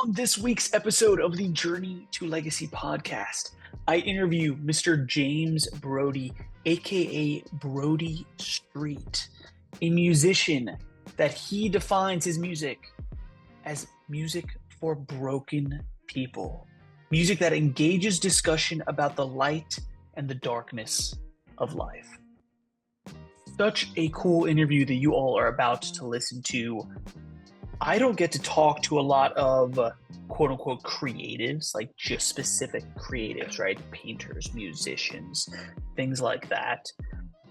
On this week's episode of the Journey to Legacy podcast, I interview Mr. James Brodie, aka Brodie Street, a musician that he defines his music as music for broken people, music that engages discussion about the light and the darkness of life. Such a cool interview that you all are about to listen to. I don't get to talk to a lot of quote unquote creatives, like just specific creatives, right? Painters, musicians, things like that.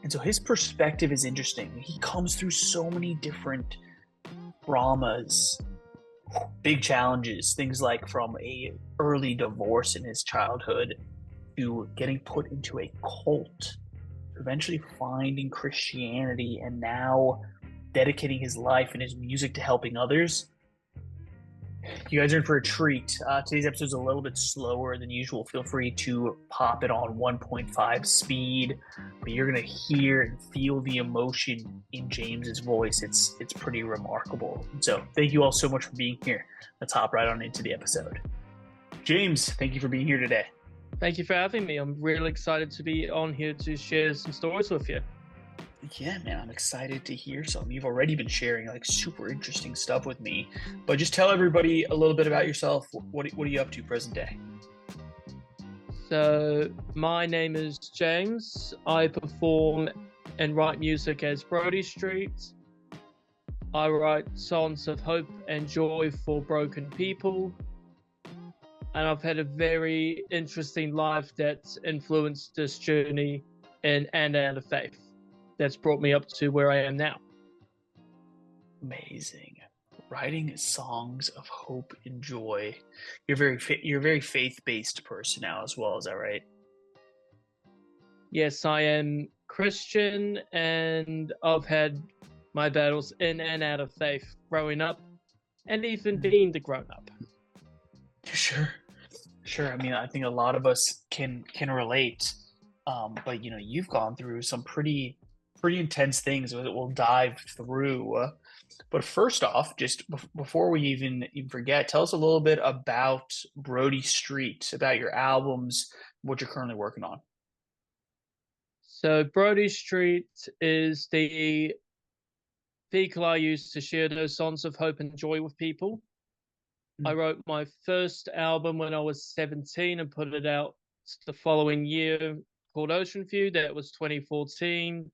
And so his perspective is interesting. He comes through so many different traumas, big challenges, things like from a early divorce in his childhood to getting put into a cult, eventually finding Christianity, and now dedicating his life and his music to helping others. You guys are in for a treat. Today's episode is a little bit slower than usual. Feel free to pop it on 1.5 speed, but you're gonna hear and feel the emotion in James's voice. It's pretty remarkable. So thank you all so much for being here. Let's hop right on into the episode. James, thank you for being here today. Thank you for having me. I'm really excited to be on here to share some stories with you. Yeah, man, I'm excited to hear some. You've already been sharing like super interesting stuff with me, but just tell everybody a little bit about yourself. What are you up to present day? So my name is James. I perform and write music as Brodie Street. I write songs of hope and joy for broken people. And I've had a very interesting life that's influenced this journey in and out of faith. That's brought me up to where I am now. Amazing. Writing songs of hope and joy. You're a very faith-based person now as well, is that right? Yes, I am Christian, and I've had my battles in and out of faith growing up, and even being the grown-up. Sure. I mean, I think a lot of us can relate. But you've gone through some pretty intense things that we'll dive through. But first off, just before we even forget, tell us a little bit about Brodie Street, about your albums, what you're currently working on. So Brodie Street is the vehicle I use to share those songs of hope and joy with people. I wrote my first album when I was 17 and put it out the following year called Ocean View. That was 2014.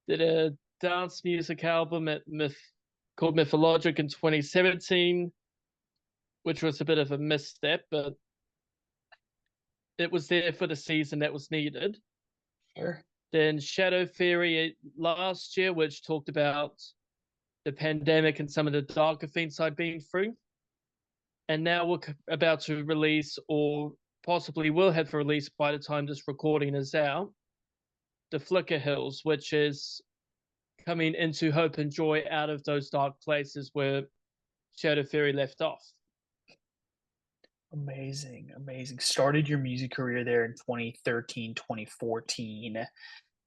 Did a dance music album called Mythologic in 2017, which was a bit of a misstep, but it was there for the season that was needed. Sure. Then Shadow Theory last year, which talked about the pandemic and some of the darker things I'd been through. And now we're about to release, or possibly will have released by the time this recording is out, The Flicker Hills, which is coming into hope and joy out of those dark places where Shadow Theory left off. Amazing. Started your music career there in 2013, 2014.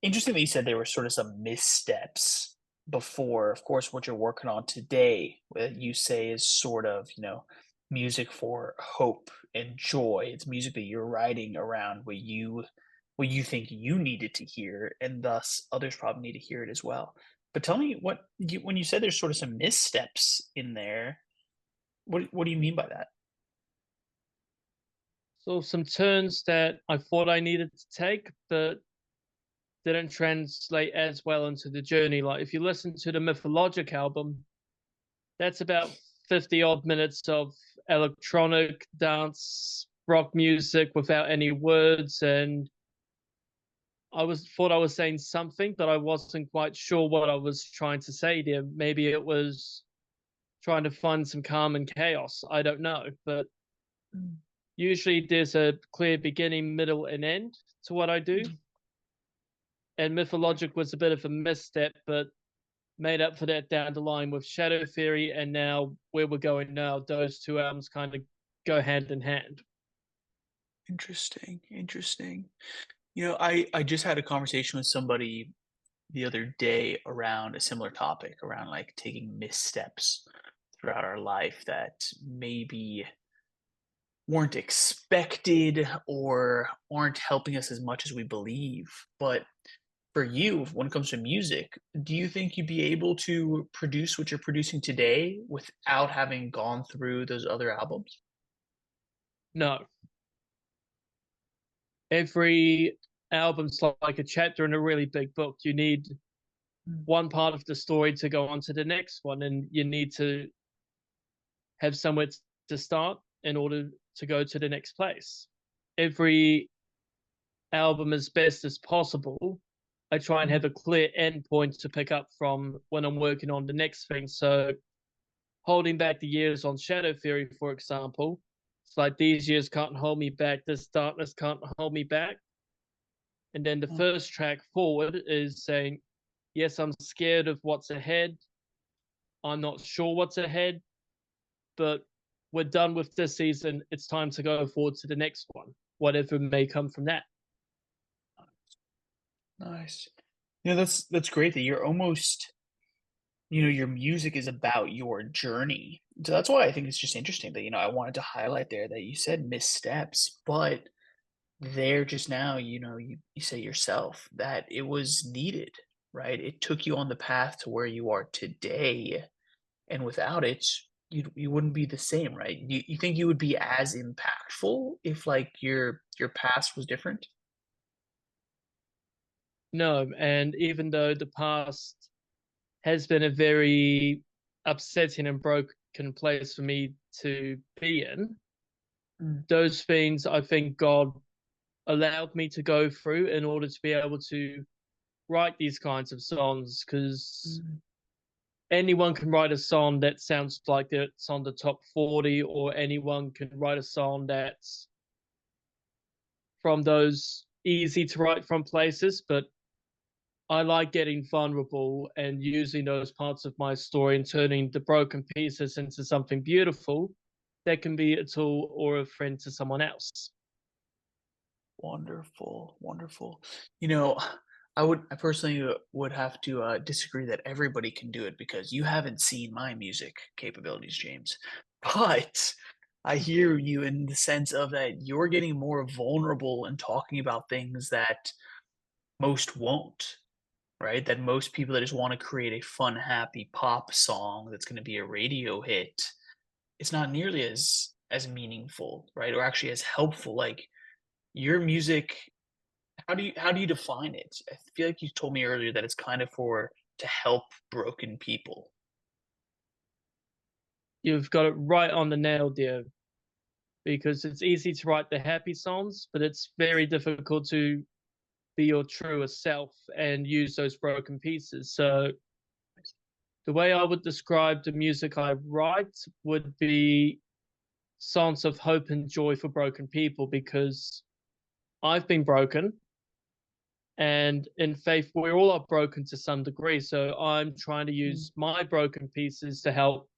Interesting that you said there were sort of some missteps before, of course, what you're working on today, what you say is sort of, music for hope and joy. It's music that you're writing around what you think you needed to hear, and thus others probably need to hear it as well. But tell me when you said there's sort of some missteps in there, what do you mean by that? So some turns that I thought I needed to take, but didn't translate as well into the journey. Like if you listen to the Mythologic album, that's about 50 odd minutes of electronic dance rock music without any words, and thought I was saying something, but I wasn't quite sure what I was trying to say there. Maybe it was trying to find some calm and chaos. I don't know, but usually there's a clear beginning, middle, and end to what I do. And Mythologic was a bit of a misstep, but made up for that down the line with Shadow Theory, and now where we're going now, those two albums kind of go hand in hand. Interesting. I just had a conversation with somebody the other day around a similar topic, around like taking missteps throughout our life that maybe weren't expected or aren't helping us as much as we believe. But for you, when it comes to music, do you think you'd be able to produce what you're producing today without having gone through those other albums? No, every album's like a chapter in a really big book. You need Mm. one part of the story to go on to the next one, and you need to have somewhere to start in order to go to the next place. Every album as best as possible. I try and Mm. have a clear end point to pick up from when I'm working on the next thing. So holding back the years on Shadow Theory, for example, it's like these years can't hold me back, this darkness can't hold me back. And then the Mm. first track forward is saying, yes, I'm scared of what's ahead. I'm not sure what's ahead, but we're done with this season. It's time to go forward to the next one, whatever may come from that. Nice. That's great that you're almost, your music is about your journey. So that's why I think it's just interesting that, I wanted to highlight there that you said missteps, but there just now, you say yourself that it was needed, right? It took you on the path to where you are today. And without it, you wouldn't be the same, right? You think you would be as impactful if like your past was different? No, and even though the past has been a very upsetting and broken place for me to be in, Mm. those things I think God allowed me to go through in order to be able to write these kinds of songs, because Mm. anyone can write a song that sounds like it's on the top 40, or anyone can write a song that's from those easy to write from places, but I like getting vulnerable and using those parts of my story and turning the broken pieces into something beautiful that can be a tool or a friend to someone else. Wonderful, wonderful. I personally would have to disagree that everybody can do it because you haven't seen my music capabilities, James. But I hear you in the sense of that you're getting more vulnerable and talking about things that most won't, right? That most people that just want to create a fun, happy pop song that's going to be a radio hit, it's not nearly as meaningful, right? Or actually as helpful. Like your music, how do you define it? I feel like you told me earlier that it's kind of for to help broken people. You've got it right on the nail, dear, because it's easy to write the happy songs, but it's very difficult to be your truest self and use those broken pieces. So the way I would describe the music I write would be songs of hope and joy for broken people, because I've been broken, and in faith we all are broken to some degree. So I'm trying to Mm. use my broken pieces to help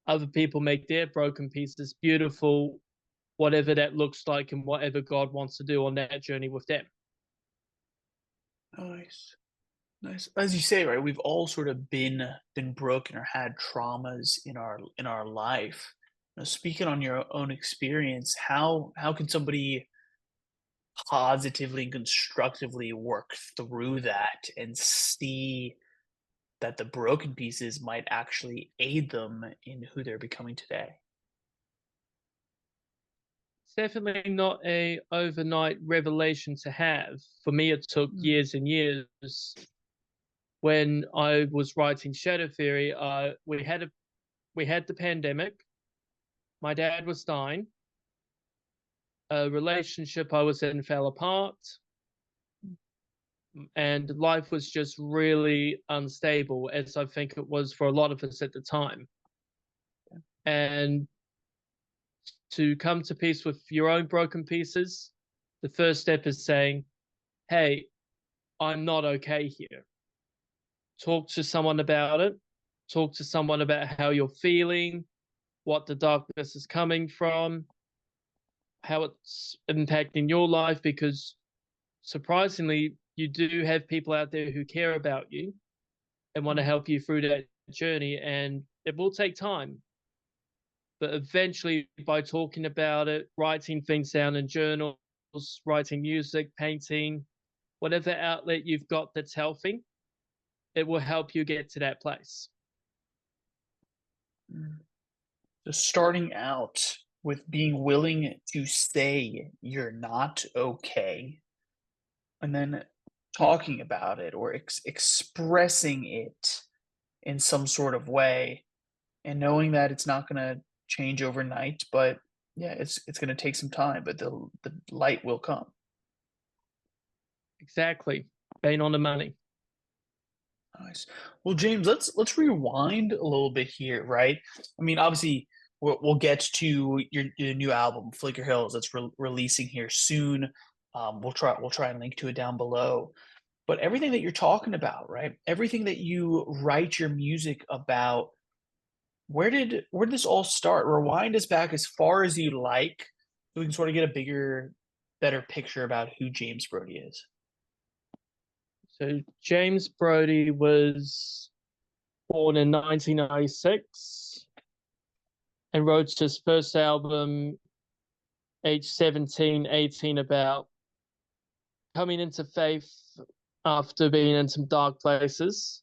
other people make their broken pieces beautiful, whatever that looks like and whatever God wants to do on that journey with them. Nice. Nice. As you say, right, we've all sort of been broken or had traumas in our life. Speaking on your own experience, how can somebody positively and constructively work through that and see that the broken pieces might actually aid them in who they're becoming today? It's definitely not a overnight revelation to have. For me, it took Mm. years and years. When I was writing Shadow Theory, we had the pandemic. My dad was dying. A relationship I was in fell apart, and life was just really unstable, as I think it was for a lot of us at the time. And to come to peace with your own broken pieces, the first step is saying, hey, I'm not okay here. Talk to someone about it. Talk to someone about how you're feeling, what the darkness is coming from, how it's impacting your life, because surprisingly, you do have people out there who care about you and want to help you through that journey. And it will take time, but eventually by talking about it, writing things down in journals, writing music, painting, whatever outlet you've got that's healthy, it will help you get to that place. So starting out with being willing to say you're not okay, and then talking about it or expressing it in some sort of way, and knowing that it's not going to change overnight, but yeah, it's going to take some time, but the light will come. Exactly. Being on the money. Nice. Well, James, let's rewind a little bit here, right? I mean, obviously, we'll get to your new album, Flicker Hills, that's releasing here soon. We'll try and link to it down below. But everything that you're talking about, right? Everything that you write your music about, where did this all start? Rewind us back as far as you like, so we can sort of get a bigger, better picture about who James Brodie is. So James Brodie was born in 1996 and wrote his first album age 17, 18, about coming into faith after being in some dark places,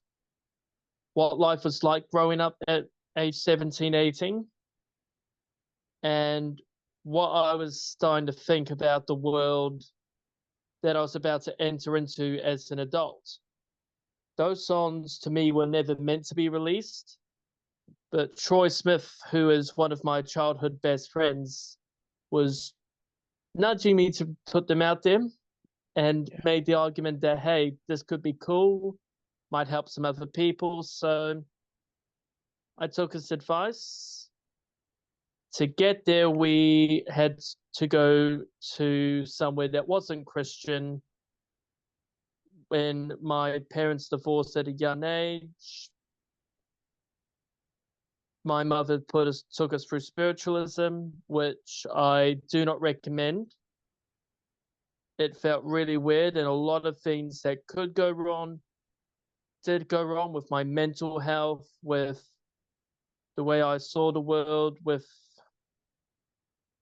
what life was like growing up at age 17, 18, and what I was starting to think about the world that I was about to enter into as an adult. Those songs to me were never meant to be released, but Troy Smith, who is one of my childhood best friends, was nudging me to put them out there, and made the argument that, hey, this could be cool, might help some other people. So I took his advice. To get there, we had to go to somewhere that wasn't Christian. When my parents divorced at a young age, my mother took us through spiritualism, which I do not recommend. It felt really weird, and a lot of things that could go wrong did go wrong with my mental health, with the way I saw the world, with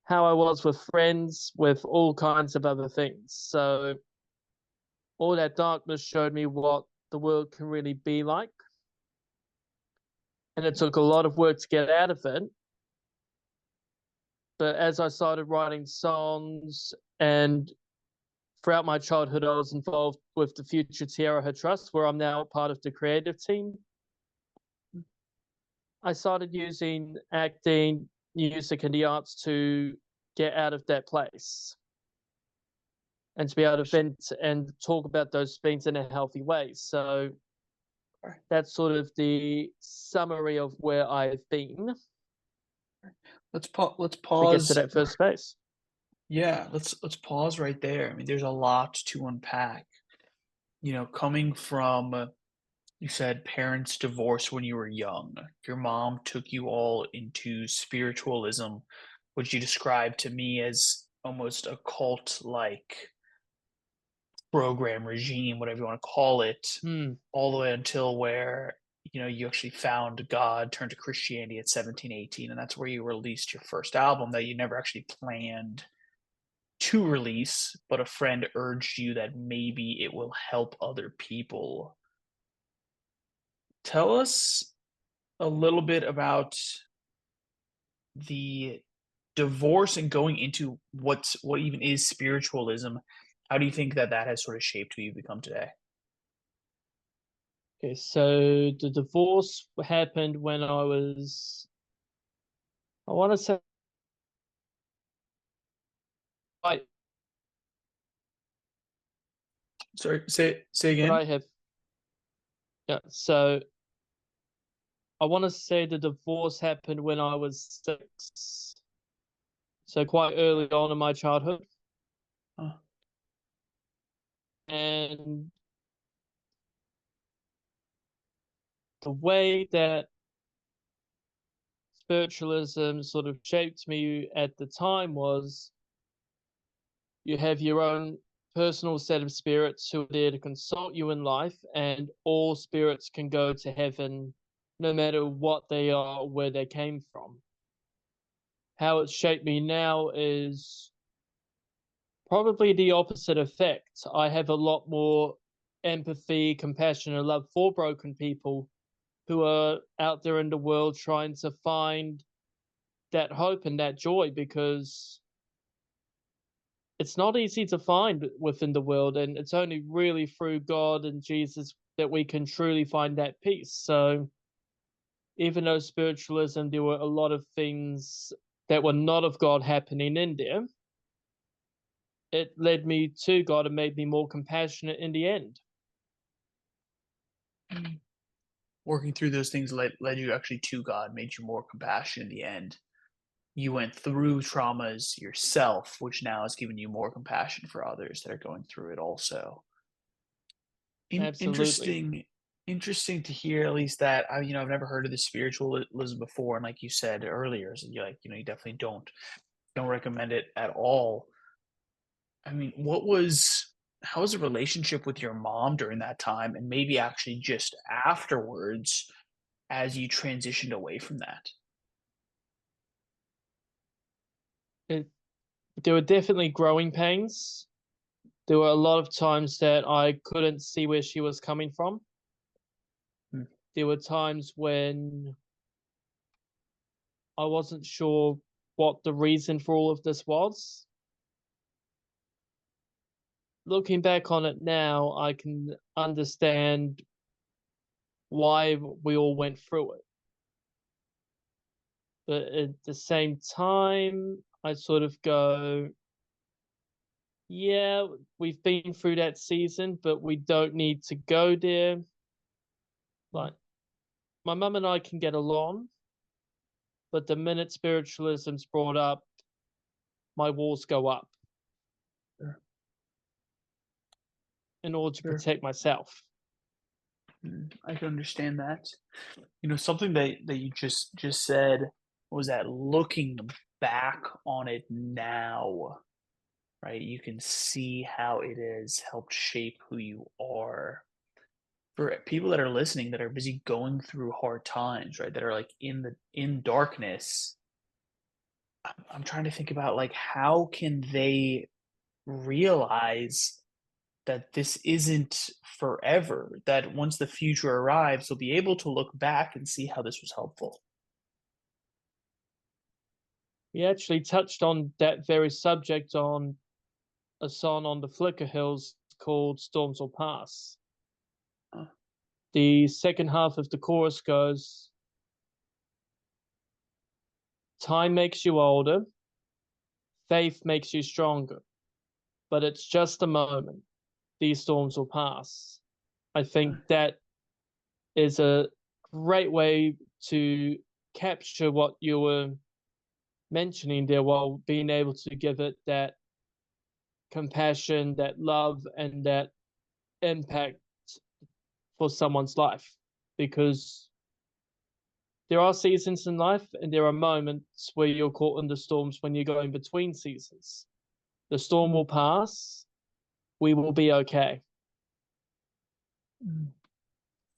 how I was with friends, with all kinds of other things. So all that darkness showed me what the world can really be like. And it took a lot of work to get out of it. But as I started writing songs, and throughout my childhood, I was involved with the Future Tierra Trust, where I'm now part of the creative team. I started using acting, music, and the arts to get out of that place and to be able to vent and talk about those things in a healthy way. So that's sort of the summary of where I've been. Let's pause to get to that first space. Yeah, let's pause right there. I mean, there's a lot to unpack. Coming from, you said parents divorced when you were young. Your mom took you all into spiritualism, which you described to me as almost a cult-like program, regime, whatever you want to call it, all the way until where you actually found God, turned to Christianity at 17, 18, and that's where you released your first album that you never actually planned to release, but a friend urged you that maybe it will help other people. Tell us a little bit about the divorce and going into what even is spiritualism. How do you think that has sort of shaped who you've become today? Okay, so the divorce happened when I want to say, Sorry, say again. So I want to say the divorce happened when I was 6, so quite early on in my childhood. And the way that spiritualism sort of shaped me at the time was, you have your own personal set of spirits who are there to consult you in life, and all spirits can go to heaven no matter what they are or where they came from. How it's shaped me now is probably the opposite effect. I have a lot more empathy, compassion, and love for broken people who are out there in the world trying to find that hope and that joy, because it's not easy to find within the world, and it's only really through God and Jesus that we can truly find that peace. So even though spiritualism, there were a lot of things that were not of God happening in there, it led me to God and made me more compassionate in the end. Working through those things led you actually to God, made you more compassionate in the end. You went through traumas yourself, which now has given you more compassion for others that are going through it also. Absolutely. Interesting to hear, at least that I've never heard of the spiritualism before, and like you said earlier, so you definitely don't recommend it at all. I mean, how was the relationship with your mom during that time, and maybe actually just afterwards as you transitioned away from that? It, there were definitely growing pains. There were a lot of times that I couldn't see where she was coming from. Hmm. There were times when I wasn't sure what the reason for all of this was. Looking back on it now, I can understand why we all went through it. But at the same time, I sort of go, yeah, we've been through that season, but we don't need to go there. Like, my mum and I can get along, but the minute spiritualism's brought up, my walls go up Sure. in order to Sure. protect myself. I can understand that. Something that you just said was that looking back on it now, right? You can see how it has helped shape who you are. For people that are listening that are busy going through hard times, right? That are like in darkness, I'm trying to think about like how can they realize that this isn't forever, that once the future arrives, they'll be able to look back and see how this was helpful. We actually touched on that very subject on a song on the Flicker Hills called Storms Will Pass. Uh, The second half of the chorus goes, time makes you older, faith makes you stronger, but it's just a moment. These storms will pass. I think that is a great way to capture what you were mentioning there, while being able to give it that compassion, that love, and that impact for someone's life. Because there are seasons in life and there are moments where you're caught in the storms when you're going between seasons. The storm will pass. We will be okay.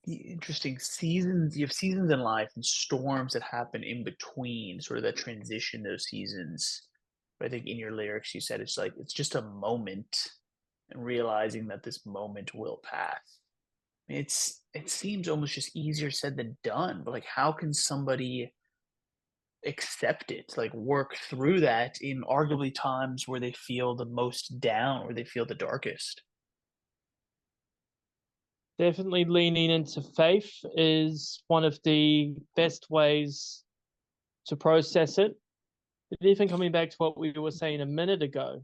Interesting seasons. You have seasons in life and storms that happen in between, sort of that transition, those seasons. But I think in your lyrics, you said it's like it's just a moment, and realizing that this moment will pass. It seems almost just easier said than done, but like how can somebody accept it, like work through that in arguably times where they feel the most down, where they feel the darkest? Definitely leaning into faith is one of the best ways to process it. But even coming back to what we were saying a minute ago,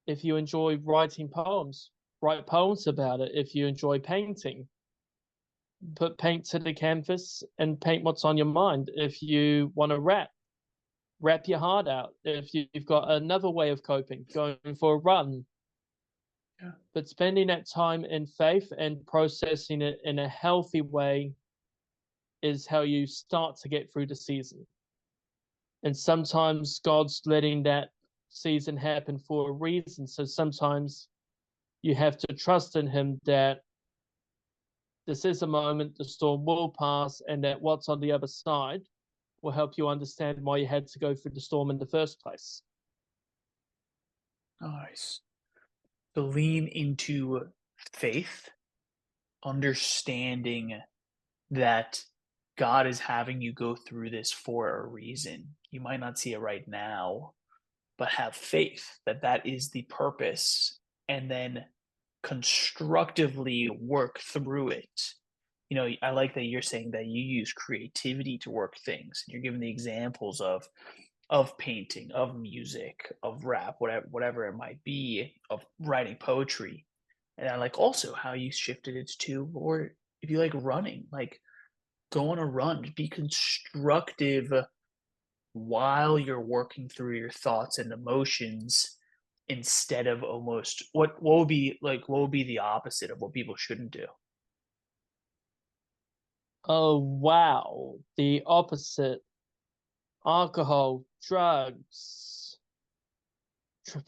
if you enjoy writing poems, write poems about it. If you enjoy painting, put paint to the canvas and paint what's on your mind. If you want to rap your heart out. If you've got another way of coping, going for a run. Yeah. But spending that time in faith and processing it in a healthy way is how you start to get through the season. And sometimes God's letting that season happen for a reason. So sometimes you have to trust in Him that this is a moment, the storm will pass, and that what's on the other side will help you understand why you had to go through the storm in the first place. Nice. To lean into faith, understanding that God is having you go through this for a reason. You might not see it right now, but have faith that that is the purpose, and then constructively work through it. I like that you're saying that you use creativity to work things. You're giving the examples of painting, of music, of rap, whatever it might be, of writing poetry. And I like also how you shifted it to, or if you like running, like go on a run, be constructive while you're working through your thoughts and emotions, instead of almost what would be the opposite of what people shouldn't do. Oh, wow. The opposite: alcohol, drugs,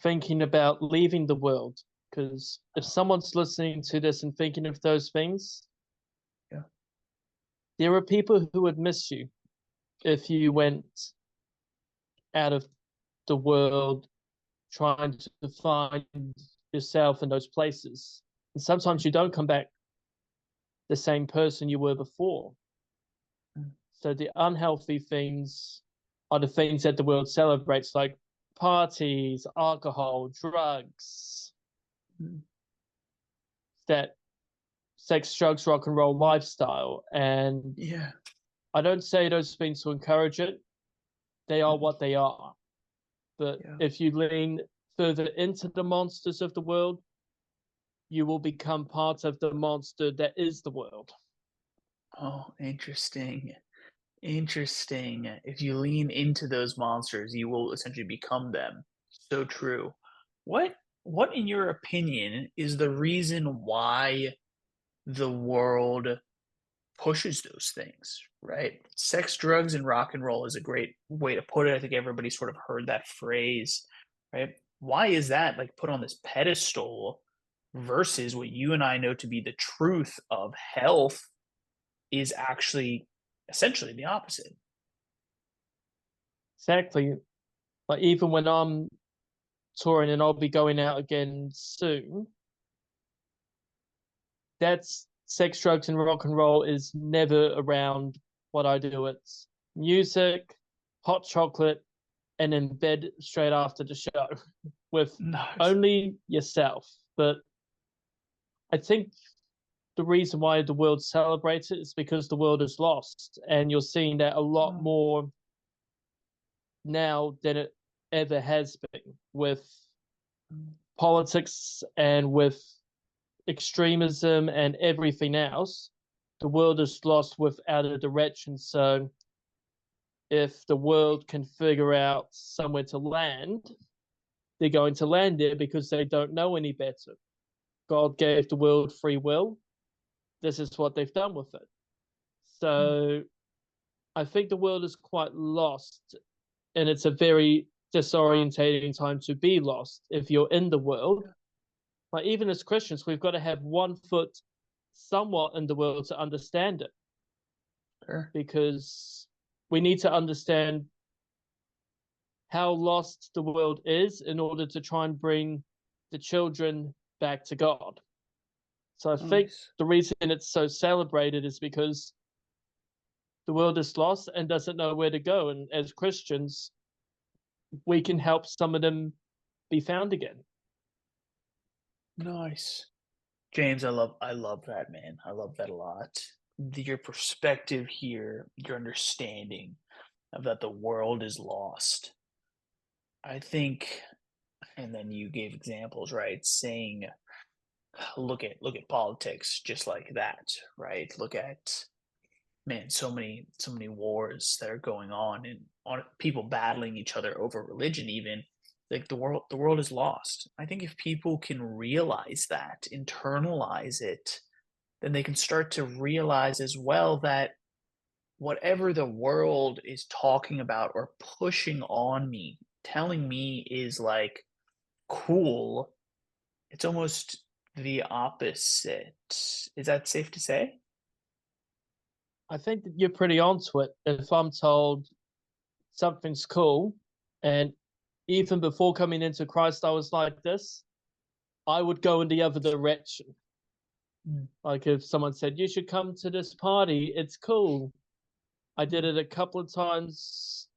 thinking about leaving the world. Because if someone's listening to this and thinking of those things, Yeah. there are people who would miss you if you went out of the world trying to find yourself in those places. And sometimes you don't come back the same person you were before. Mm. So the unhealthy things are the things that the world celebrates, like parties, alcohol, drugs, Mm. that sex, drugs, rock and roll lifestyle. And Yeah. I don't say those things to encourage it. They are what they are. But Yeah. if you lean further into the monsters of the world, you will become part of the monster that is the world. Oh, interesting. Interesting. If you lean into those monsters, you will essentially become them. So true. What in your opinion is the reason why the world pushes those things, right? Sex, drugs, and rock and roll is a great way to put it. I think everybody sort of heard that phrase, right? Why is that like put on this pedestal versus what you and I know to be the truth of health is actually essentially the opposite? Exactly. Like even when I'm touring and I'll be going out again soon, that's sex, drugs, and rock and roll is never around what I do. It's music, hot chocolate, and in bed straight after the show with Nice. only yourself. But I think the reason why the world celebrates it is because the world is lost. And you're seeing that a lot Oh, more now than it ever has been with mm, politics and with extremism and everything else. The world is lost without a direction. So if the world can figure out somewhere to land, they're going to land there because they don't know any better. God gave the world free will. This is what they've done with it. mm, So I think the world is quite lost, and it's a very disorientating time to be lost if you're in the world. yeah, Like even as Christians, we've got to have one foot somewhat in the world to understand it, sure. because we need to understand how lost the world is in order to try and bring the children back to God. So I think Nice. the reason it's so celebrated is because the world is lost and doesn't know where to go. And as Christians, we can help some of them be found again. Nice. James, I love that, man. I love that a lot. Your perspective here, your understanding of that the world is lost. I think, and then you gave examples, right? Saying, look at politics just like that, right? Look at, man, so many wars that are going on, and on people battling each other over religion even. Like the world is lost. I think if people can realize that, internalize it, then they can start to realize as well that whatever the world is talking about or pushing on me, telling me is like cool, it's almost the opposite. Is that safe to say? I think that you're pretty onto it. If I'm told something's cool, and even before coming into Christ, I was like this, I would go in the other direction. Like if someone said, you should come to this party, it's cool. I did it a couple of times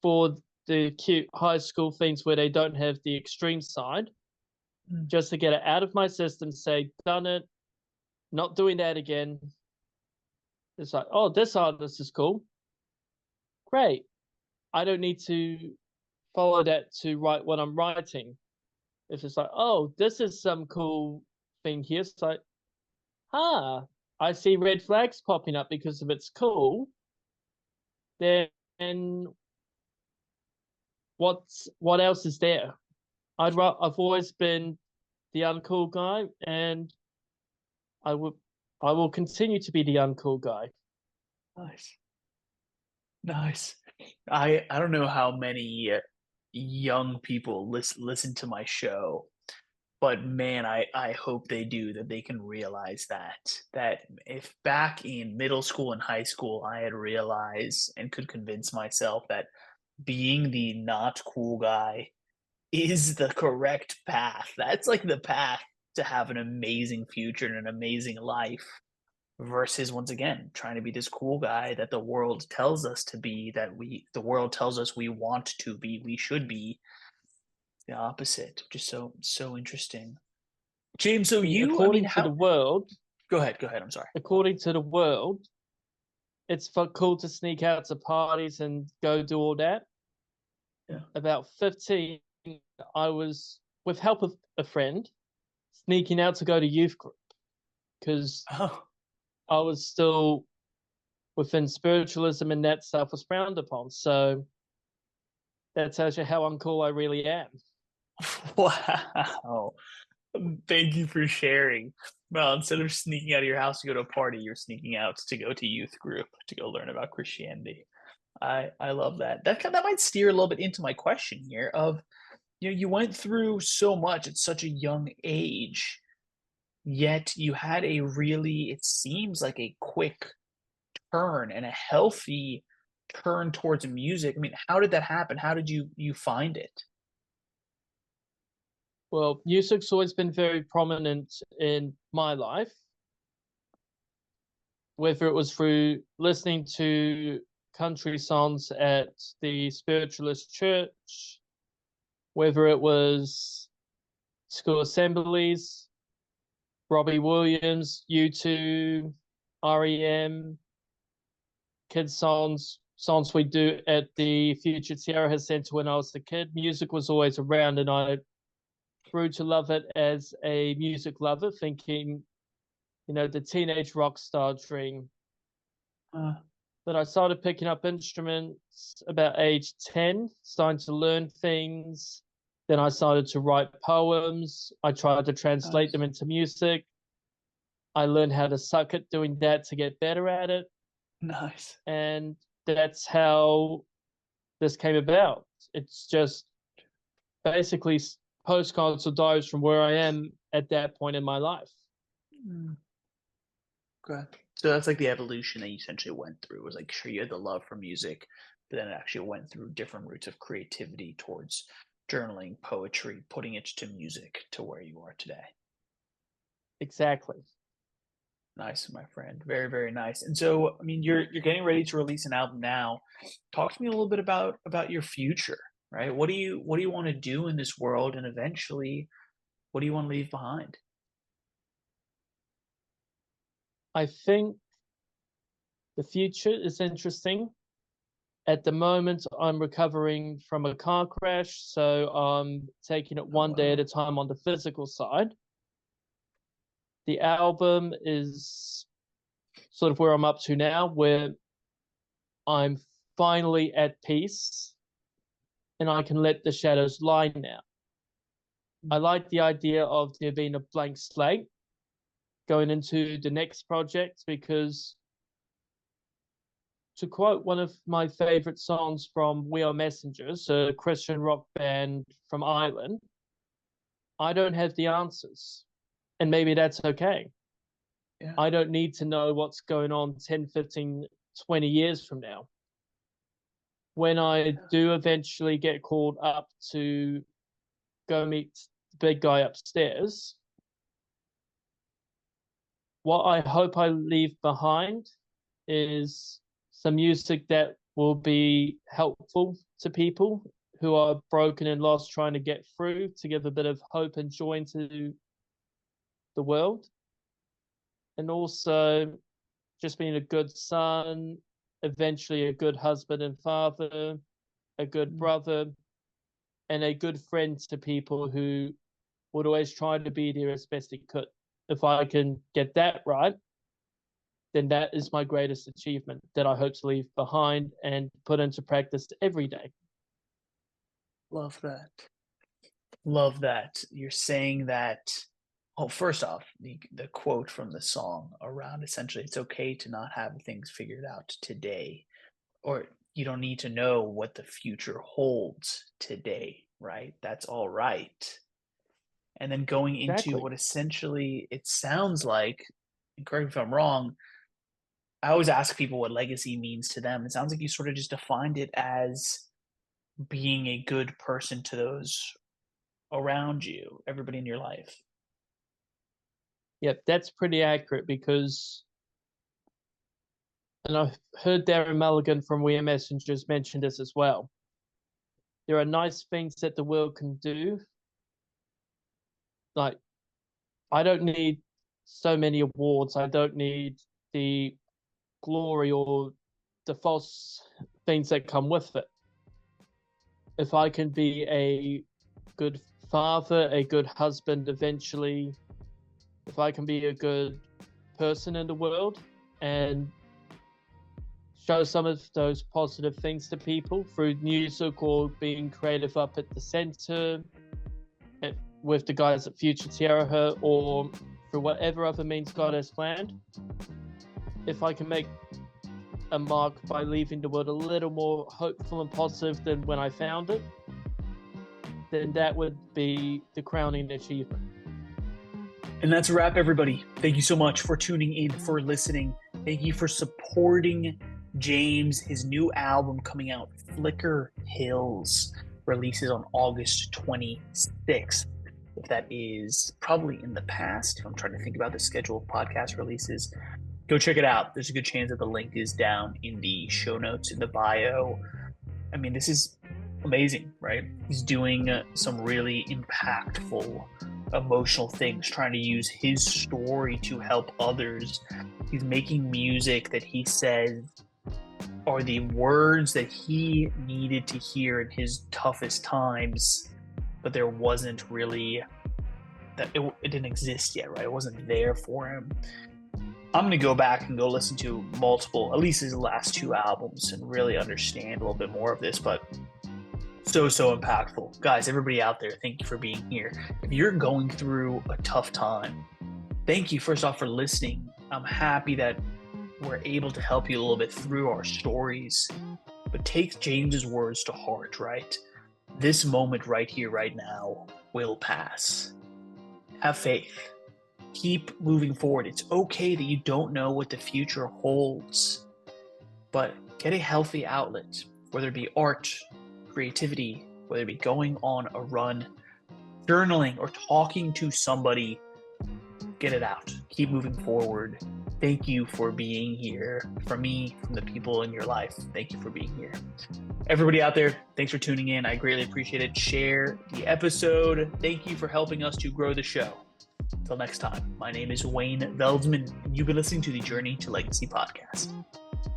for the cute high school things where they don't have the extreme side, just to get it out of my system, say, done it, not doing that again. It's like, oh, this artist is cool. Great. I don't need to follow that to write what I'm writing. If it's like, oh, this is some cool thing here. It's like, I see red flags popping up because of it's cool. Then what else is there? I've always been the uncool guy, and I will continue to be the uncool guy. Nice. Nice. I don't know how many young people listen to my show, but man, I hope they do, that they can realize that if back in middle school and high school I had realized and could convince myself that being the not cool guy is the correct path. That's like the path to have an amazing future and an amazing life, versus once again trying to be this cool guy that the world tells us to be, the world tells us we want to be, we should be. The opposite. Just so interesting. James, so I mean, According to the how world, go ahead, I'm sorry. according to the world, it's cool to sneak out to parties and go do all that. Yeah. About 15, I was, with help of a friend, sneaking out to go to youth group because Oh, I was still within spiritualism and that stuff was frowned upon. So that tells you how uncool I really am. wow. Thank you for sharing. Well, instead of sneaking out of your house to go to a party, you're sneaking out to go to youth group to go learn about Christianity. I love that. That might steer a little bit into my question here of, you went through so much at such a young age, yet you had a really, it seems like a quick turn and a healthy turn towards music. I mean, how did that happen? How did you find it? Well, music's always been very prominent in my life, whether it was through listening to country songs at the spiritualist church, whether it was school assemblies, Robbie Williams, U2, REM, kids songs we do at the Future Sierra Center when I was a kid. Music was always around, and I grew to love it as a music lover, thinking, the teenage rock star dream. But I started picking up instruments about age 10, starting to learn things. Then I started to write poems. I tried to translate them into music. I learned how to suck at doing that to get better at it. Nice. And that's how this came about. It's just basically postcards or diaries from where I am at that point in my life. Okay. So that's like the evolution that you essentially went through. It was like, sure, you had the love for music, but then it actually went through different routes of creativity towards journaling, poetry, putting it to music to where you are today. Exactly. Nice, my friend. Very, very nice. And so, I mean, you're getting ready to release an album now. Talk to me a little bit about your future, right? What do you want to do in this world, and eventually, what do you want to leave behind? I think the future is interesting. At the moment, I'm recovering from a car crash, so I'm taking it one day at a time on the physical side. The album is sort of where I'm up to now, where I'm finally at peace and I can let the shadows lie now. I like the idea of there being a blank slate going into the next project, because, to quote one of my favorite songs from We Are Messengers, a Christian rock band from Ireland, I don't have the answers, and maybe that's okay. Yeah. I don't need to know what's going on 10, 15, 20 years from now. When I do eventually get called up to go meet the big guy upstairs, what I hope I leave behind is some music that will be helpful to people who are broken and lost, trying to get through, to give a bit of hope and joy into the world. And also just being a good son, eventually a good husband and father, a good brother, and a good friend to people who would always try to be there as best he could. If I can get that right, then that is my greatest achievement that I hope to leave behind and put into practice every day. Love that. Love that. You're saying that. Oh, first off, the quote from the song around essentially it's okay to not have things figured out today, or you don't need to know what the future holds today, right? That's all right. And then going into Exactly. what essentially it sounds like, and correct me if I'm wrong, I always ask people what legacy means to them. It sounds like you sort of just defined it as being a good person to those around you, everybody in your life. Yep, that's pretty accurate because, and I've heard Darren Mulligan from We Are Messengers mention this as well. There are nice things that the world can do. Like, I don't need so many awards. I don't need the glory or the false things that come with it. If I can be a good father, a good husband eventually, if I can be a good person in the world and show some of those positive things to people through music or being creative up at the center with the guys at Future Tierra, or through whatever other means God has planned, if I can make a mark by leaving the world a little more hopeful and positive than when I found it, then that would be the crowning achievement. And that's a wrap, everybody. Thank you so much for tuning in, for listening. Thank you for supporting James. His new album coming out, Flicker Hills, releases on August 26th. If that is probably in the past, if I'm trying to think about the schedule of podcast releases, go check it out. There's a good chance that the link is down in the show notes in the bio. I mean, this is amazing, right? He's doing some really impactful, emotional things, trying to use his story to help others. He's making music that he says are the words that he needed to hear in his toughest times, but there wasn't really, that it didn't exist yet, right? It wasn't there for him. I'm going to go back and go listen to multiple, at least his last two albums, and really understand a little bit more of this, but so impactful. Guys, everybody out there, thank you for being here. If you're going through a tough time, thank you first off for listening. I'm happy that we're able to help you a little bit through our stories, but take James's words to heart, right? This moment right here, right now, will pass. Have faith. Keep moving forward. It's okay that you don't know what the future holds, but get a healthy outlet, whether it be art, creativity, whether it be going on a run, journaling, or talking to somebody. Get it out. Keep moving forward. Thank you for being here. From me, from the people in your life, thank you for being here. Everybody out there, thanks for tuning in. I greatly appreciate it. Share the episode. Thank you for helping us to grow the show. Until next time, my name is Wayne Veldsman, and you've been listening to the Journey to Legacy podcast.